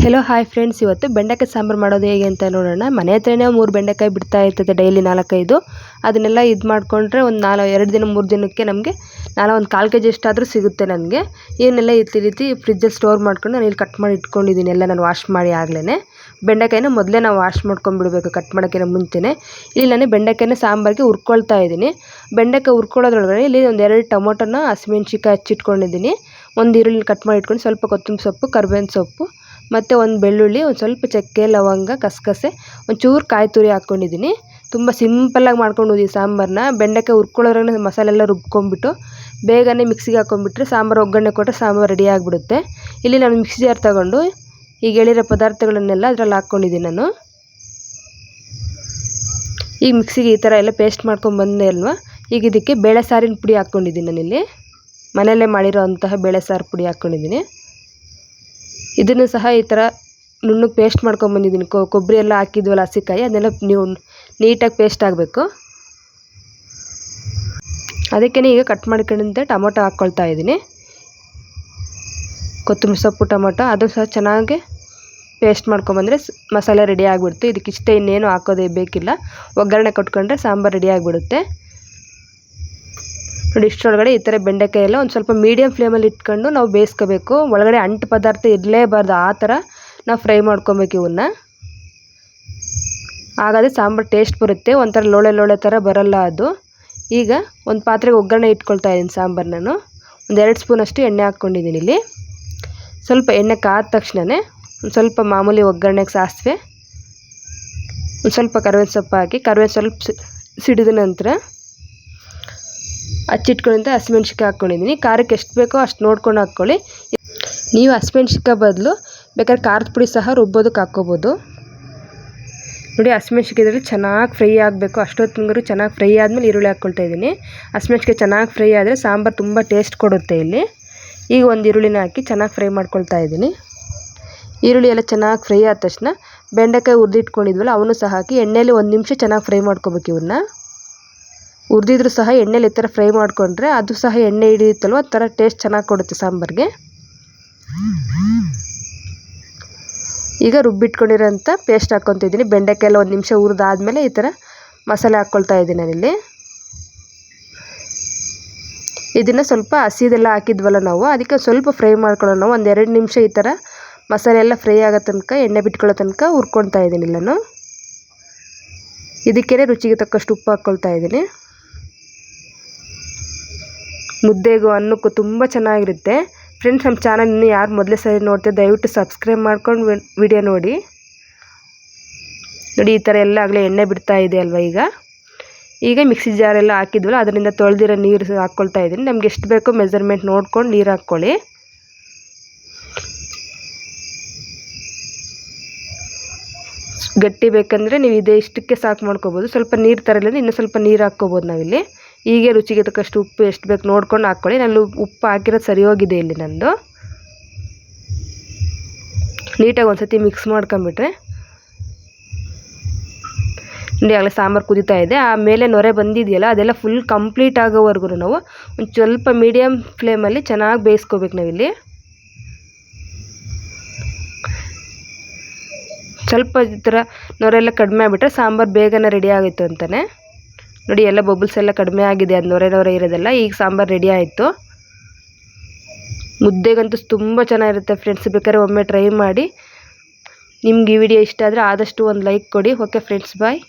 Hello hi friends, ಇವತ್ತು ಬೆಂಡೆಕಾಯಿ ಸಾಂಬಾರು ಮಾಡೋದು ಹೇಗೆ ಅಂತ ನೋಡೋಣ. ಮನೆ ಹತ್ರನೇ 3 ಬೆಂಡೆಕಾಯಿ ಬಿಡ್ತಾ ಇರ್ತದೆ ಡೈಲಿ 4-5. ಅದನ್ನೆಲ್ಲ ಇದು ಮಾಡಿಕೊಂಡ್ರೆ ಒಂದು 2 ದಿನ 3 ದಿನಕ್ಕೆ ನಮಗೆ ಒಂದು 1/4 kg ಎಷ್ಟಾದರೂ ಸಿಗುತ್ತೆ ನನಗೆ. ಇವನ್ನೆಲ್ಲ ಈ ರೀತಿ ಫ್ರಿಜ್ಜಲ್ಲಿ ಸ್ಟೋರ್ ಮಾಡ್ಕೊಂಡು ನಾನು ಇಲ್ಲಿ ಕಟ್ ಮಾಡಿ ಇಟ್ಕೊಂಡಿದ್ದೀನಿ. ಎಲ್ಲ ನಾನು ವಾಶ್ ಮಾಡಿ ಆಗಲೇ ಬೆಂಡೆಕಾಯಿನ ಮೊದಲೇ ನಾವು ವಾಶ್ ಮಾಡ್ಕೊಂಡ್ಬಿಡಬೇಕು ಕಟ್ ಮಾಡೋಕ್ಕಿಂತ ಮುಂಚೆನೇ. ಇಲ್ಲಿ ನಾನು ಬೆಂಡೆಕಾಯಿನ ಸಾಂಬಾರಿಗೆ ಹುರ್ಕೊಳ್ತಾ ಇದ್ದೀನಿ. ಬೆಂಡೆಕಾಯಿ ಹುರ್ಕೊಳ್ಳೋದ್ರೊಳಗಡೆ ಇಲ್ಲಿ ಒಂದು 2 ಟೊಮೊಟೊನ ಹಸಿಮೆಣ್ಸಿಕಾಯಿ ಹಚ್ಚಿಟ್ಕೊಂಡಿದ್ದೀನಿ. ಒಂದು ಈರುಳ್ಳಿ ಕಟ್ ಮಾಡಿ ಇಟ್ಕೊಂಡು ಸ್ವಲ್ಪ ಕೊತ್ತಂಬರಿ ಸೊಪ್ಪು, ಕರಿಬೇವಿನ ಸೊಪ್ಪು ಮತ್ತು ಒಂದು ಬೆಳ್ಳುಳ್ಳಿ, ಒಂದು ಸ್ವಲ್ಪ ಚಕ್ಕೆ, ಲವಂಗ, ಗಸಗಸೆ, ಒಂಚೂರು ಕಾಯಿ ತುರಿ ಹಾಕ್ಕೊಂಡಿದ್ದೀನಿ. ತುಂಬ ಸಿಂಪಲ್ಲಾಗಿ ಮಾಡ್ಕೊಂಡು ಈ ಸಾಂಬಾರನ್ನ. ಬೆಂಡೆಕಾಯಿ ಹುರ್ಕೊಳ್ಳೋದ್ರಾಗ ಮಸಾಲೆ ಎಲ್ಲ ರುಬ್ಕೊಂಡ್ಬಿಟ್ಟು ಬೇಗನೆ ಮಿಕ್ಸಿಗೆ ಹಾಕ್ಕೊಂಡ್ಬಿಟ್ರೆ ಸಾಂಬಾರು ಒಗ್ಗರಣೆ ಕೊಟ್ಟರೆ ಸಾಂಬಾರು ರೆಡಿ ಆಗಿಬಿಡುತ್ತೆ. ಇಲ್ಲಿ ನಾನು ಮಿಕ್ಸಿ ಜಾರ್ ತಗೊಂಡು ಈಗ ಹೇಳಿರೋ ಪದಾರ್ಥಗಳನ್ನೆಲ್ಲ ಅದರಲ್ಲಿ ಹಾಕ್ಕೊಂಡಿದ್ದೀನಿ ನಾನು. ಈಗ ಮಿಕ್ಸಿಗೆ ಈ ಥರ ಎಲ್ಲ ಪೇಸ್ಟ್ ಮಾಡ್ಕೊಂಡು ಬಂದೆ ಅಲ್ವಾ. ಈಗ ಇದಕ್ಕೆ ಬೇಳೆ ಸಾರಿನ ಪುಡಿ ಹಾಕ್ಕೊಂಡಿದ್ದೀನಿ ನಾನಿಲ್ಲಿ. ಮನೆಯಲ್ಲೇ ಮಾಡಿರೋ ಅಂತಹ ಬೇಳೆ ಸಾರು ಪುಡಿ ಹಾಕ್ಕೊಂಡಿದ್ದೀನಿ. ಇದನ್ನು ಸಹ ಈ ಥರ ನುಣ್ಣಗೆ ಪೇಸ್ಟ್ ಮಾಡ್ಕೊಂಬಂದಿದ್ದೀನಿ. ಕೊಬ್ಬರಿ ಎಲ್ಲ ಹಾಕಿದ್ವಲ್ಲ ಹಸಿಕಾಯಿ, ಅದನ್ನೆಲ್ಲ ನೀವು ನೀಟಾಗಿ ಪೇಸ್ಟ್ ಆಗಬೇಕು. ಅದಕ್ಕೇ ಈಗ ಕಟ್ ಮಾಡ್ಕೊಂಡಂತೆ ಟೊಮೊಟೊ ಹಾಕ್ಕೊಳ್ತಾ ಇದ್ದೀನಿ. ಕೊತ್ತಂಬರಿ ಸೊಪ್ಪು, ಟೊಮೊಟೊ ಅದು ಸಹ ಚೆನ್ನಾಗಿ ಪೇಸ್ಟ್ ಮಾಡ್ಕೊಂಬಂದರೆ ಮಸಾಲೆ ರೆಡಿ ಆಗಿಬಿಡುತ್ತೆ. ಇದಕ್ಕಿಷ್ಟೇ, ಇನ್ನೇನು ಹಾಕೋದೇ ಬೇಕಿಲ್ಲ. ಒಗ್ಗರಣೆ ಕೊಟ್ಕೊಂಡ್ರೆ ಸಾಂಬಾರು ರೆಡಿ ಆಗಿಬಿಡುತ್ತೆ. ನೋಡಿ, ಇಷ್ಟರೊಳಗಡೆ ಈ ಥರ ಬೆಂಡೆಕಾಯಿ ಎಲ್ಲ ಒಂದು ಸ್ವಲ್ಪ ಮೀಡಿಯಮ್ ಫ್ಲೇಮಲ್ಲಿ ಇಟ್ಕೊಂಡು ನಾವು ಬೇಯಿಸ್ಕೋಬೇಕು. ಒಳಗಡೆ ಅಂಟು ಪದಾರ್ಥ ಇರಲೇಬಾರ್ದು, ಆ ಥರ ನಾವು ಫ್ರೈ ಮಾಡ್ಕೊಬೇಕು ಇವನ್ನ. ಹಾಗಾದರೆ ಸಾಂಬಾರು ಟೇಸ್ಟ್ ಬರುತ್ತೆ, ಒಂಥರ ಲೋಳೆ ಥರ ಬರಲ್ಲ ಅದು. ಈಗ ಒಂದು ಪಾತ್ರೆಗೆ ಒಗ್ಗರಣೆ ಇಟ್ಕೊಳ್ತಾ ಇದ್ದೀನಿ ಸಾಂಬಾರು. ನಾನು ಒಂದು 2 ಸ್ಪೂನಷ್ಟು ಎಣ್ಣೆ ಹಾಕ್ಕೊಂಡಿದ್ದೀನಿ ಇಲ್ಲಿ. ಸ್ವಲ್ಪ ಎಣ್ಣೆ ಕಾದ ತಕ್ಷಣವೇ ಒಂದು ಸ್ವಲ್ಪ ಮಾಮೂಲಿ ಒಗ್ಗರಣೆಗೆ ಸಾಸಿವೆ, ಒಂದು ಸ್ವಲ್ಪ ಕರಿಬೇವಿನ ಸೊಪ್ಪು ಹಾಕಿ, ಕರಿಬೇವು ಸ್ವಲ್ಪ ಸಿಡಿದ ನಂತರ ಹಚ್ಚಿಟ್ಕೊಂಡಂಥ ಹಸಿಮೆಣ್ಸಿಕಾಯಿ ಹಾಕ್ಕೊಂಡಿದ್ದೀನಿ. ಖಾರಕ್ಕೆ ಎಷ್ಟು ಬೇಕೋ ಅಷ್ಟು ನೋಡ್ಕೊಂಡು ಹಾಕ್ಕೊಳ್ಳಿ. ನೀವು ಹಸಿಮೆಣ್ಸಿಕಾಯಿ ಬದಲು ಬೇಕಾದ್ರೆ ಖಾರದ ಪುಡಿ ಸಹ ರುಬ್ಬೋದಕ್ಕೆ ಹಾಕ್ಕೋಬೋದು. ನೋಡಿ, ಹಸಿಮೆಣ್ಸಿಕಾಯಿ ಇದರಲ್ಲಿ ಚೆನ್ನಾಗಿ ಫ್ರೈ ಆಗಬೇಕು. ಅಷ್ಟೊತ್ತಿನವರೆಗೂ ಚೆನ್ನಾಗಿ ಫ್ರೈ ಆದಮೇಲೆ ಈರುಳ್ಳಿ ಹಾಕ್ಕೊಳ್ತಾ ಇದ್ದೀನಿ. ಹಸಿಮೆಣ್ಸಿಕಾಯಿ ಚೆನ್ನಾಗಿ ಫ್ರೈ ಆದರೆ ಸಾಂಬಾರು ತುಂಬ ಟೇಸ್ಟ್ ಕೊಡುತ್ತೆ ಇಲ್ಲಿ. ಈಗ ಒಂದು ಈರುಳ್ಳಿನ ಹಾಕಿ ಚೆನ್ನಾಗಿ ಫ್ರೈ ಮಾಡ್ಕೊಳ್ತಾ ಇದ್ದೀನಿ. ಈರುಳ್ಳಿ ಎಲ್ಲ ಚೆನ್ನಾಗಿ ಫ್ರೈ ಆದ ತಕ್ಷಣ ಬೆಂಡೆಕಾಯಿ ಹುರಿದಿಟ್ಕೊಂಡಿದ್ವಲ್ಲ ಅವನು ಸಹ ಹಾಕಿ ಎಣ್ಣೆಯಲ್ಲಿ 1 ನಿಮಿಷ ಚೆನ್ನಾಗಿ ಫ್ರೈ ಮಾಡ್ಕೋಬೇಕು. ಇವನ್ನ ಹುರಿದಿದ್ರು ಸಹ ಎಣ್ಣೆಲಿ ಈ ಥರ ಫ್ರೈ ಮಾಡಿಕೊಂಡ್ರೆ ಅದು ಸಹ ಎಣ್ಣೆ ಹಿಡಿಯುತ್ತಲ್ವ, ಆ ಥರ ಟೇಸ್ಟ್ ಚೆನ್ನಾಗಿ ಕೊಡುತ್ತೆ ಸಾಂಬಾರಿಗೆ. ಈಗ ರುಬ್ಬಿಟ್ಕೊಂಡಿರೋಂಥ ಪೇಸ್ಟ್ ಹಾಕ್ಕೊತಿದ್ದೀನಿ. ಬೆಂಡೆಕಾಯಿ ಎಲ್ಲ 1 ನಿಮಿಷ ಹುರಿದಾದ್ಮೇಲೆ ಈ ಥರ ಮಸಾಲೆ ಹಾಕ್ಕೊಳ್ತಾ ಇದ್ದೀನಿ ನಾನಿಲ್ಲಿ. ಇದನ್ನು ಸ್ವಲ್ಪ ಹಸಿದೆಲ್ಲ ಹಾಕಿದ್ವಲ್ಲ ನಾವು, ಅದಕ್ಕೆ ಸ್ವಲ್ಪ ಫ್ರೈ ಮಾಡ್ಕೊಳ್ಳೋಣ. ಒಂದು 2 ನಿಮಿಷ ಈ ಥರ ಮಸಾಲೆ ಎಲ್ಲ ಫ್ರೈ ಆಗೋ ತನಕ, ಎಣ್ಣೆ ಬಿಟ್ಕೊಳ್ಳೋ ತನಕ ಹುರ್ಕೊಳ್ತಾ ಇದ್ದೀನಿ ನಾನು. ಇದಕ್ಕೇ ರುಚಿಗೆ ತಕ್ಕಷ್ಟು ಉಪ್ಪು ಹಾಕ್ಕೊಳ್ತಾ ಇದ್ದೀನಿ. ಮುದ್ದೆಗೂ ಅನ್ನಕ್ಕೂ ತುಂಬ ಚೆನ್ನಾಗಿರುತ್ತೆ ಫ್ರೆಂಡ್ಸ್. ನಮ್ಮ ಚಾನಲ್ ಇನ್ನೂ ಯಾರು ಮೊದಲೇ ಸರಿ ನೋಡ್ತೀವಿ ದಯವಿಟ್ಟು ಸಬ್ಸ್ಕ್ರೈಬ್ ಮಾಡ್ಕೊಂಡು ವಿಡಿಯೋ ನೋಡಿ. ಈ ಥರ ಎಲ್ಲ ಆಗಲೇ ಎಣ್ಣೆ ಬಿಡ್ತಾ ಇದೆ ಅಲ್ವಾ. ಈಗ ಮಿಕ್ಸಿ ಜಾರೆಲ್ಲ ಹಾಕಿದ್ವಲ್ಲ ಅದರಿಂದ ತೊಳೆದಿರೋ ನೀರು ಹಾಕ್ಕೊಳ್ತಾ ಇದ್ದೀನಿ. ನಮ್ಗೆ ಎಷ್ಟು ಬೇಕೋ ಮೆಜರ್ಮೆಂಟ್ ನೋಡ್ಕೊಂಡು ನೀರು ಹಾಕ್ಕೊಳ್ಳಿ. ಗಟ್ಟಿ ಬೇಕಂದರೆ ನೀವು ಇಷ್ಟಕ್ಕೆ ಸಾಕು ಮಾಡ್ಕೋಬೋದು. ಸ್ವಲ್ಪ ನೀರು ಥರ ಇಲ್ಲ, ಇನ್ನೂ ಸ್ವಲ್ಪ ನೀರು ಹಾಕ್ಕೋಬೋದು ನಾವಿಲ್ಲಿ. ಹೀಗೆ ರುಚಿಗೆ ತಕ್ಕಷ್ಟು ಉಪ್ಪು ಎಷ್ಟು ಬೇಕು ನೋಡ್ಕೊಂಡು ಹಾಕ್ಕೊಳ್ಳಿ. ನಾನು ಉಪ್ಪು ಹಾಕಿರೋದು ಸರಿ ಹೋಗಿದೆ ಇಲ್ಲಿ ನಂದು. ನೀಟಾಗಿ ಒಂದು ಸತಿ ಮಿಕ್ಸ್ ಮಾಡ್ಕೊಂಬಿಟ್ರೆ ನೋಡಿ, ಆಗಲೇ ಸಾಂಬಾರು ಕುದೀತಾ ಇದೆ. ಆಮೇಲೆ ನೊರೆ ಬಂದಿದೆಯಲ್ಲ ಅದೆಲ್ಲ ಫುಲ್ ಕಂಪ್ಲೀಟ್ ಆಗೋವರೆಗೂ ನಾವು ಒಂದು ಸ್ವಲ್ಪ ಮೀಡಿಯಮ್ ಫ್ಲೇಮಲ್ಲಿ ಚೆನ್ನಾಗಿ ಬೇಯಿಸ್ಕೋಬೇಕು ನಾವಿಲ್ಲಿ. ಸ್ವಲ್ಪ ಈ ಥರ ನೊರೆಲ್ಲ ಕಡಿಮೆ ಆಗಿಬಿಟ್ರೆ ಸಾಂಬಾರು ಬೇಗನೆ ರೆಡಿ ಆಯಿತು ಅಂತಲೇ. ನೋಡಿ, ಎಲ್ಲ ಬಬಲ್ಸ್ ಎಲ್ಲ ಕಡಿಮೆ ಆಗಿದೆ, ಅದು ನೊರೆ ಇರೋದೆಲ್ಲ. ಈಗ ಸಾಂಬಾರು ರೆಡಿ ಆಯಿತು. ಮುದ್ದೆಗಂತೂ ತುಂಬ ಚೆನ್ನಾಗಿರುತ್ತೆ ಫ್ರೆಂಡ್ಸ್. ಬೇಕಾದ್ರೆ ಒಮ್ಮೆ ಟ್ರೈ ಮಾಡಿ. ನಿಮ್ಗೆ ಈ ವಿಡಿಯೋ ಇಷ್ಟ ಆದರೆ ಆದಷ್ಟು ಒಂದು ಲೈಕ್ ಕೊಡಿ. ಓಕೆ ಫ್ರೆಂಡ್ಸ್, ಬಾಯ್.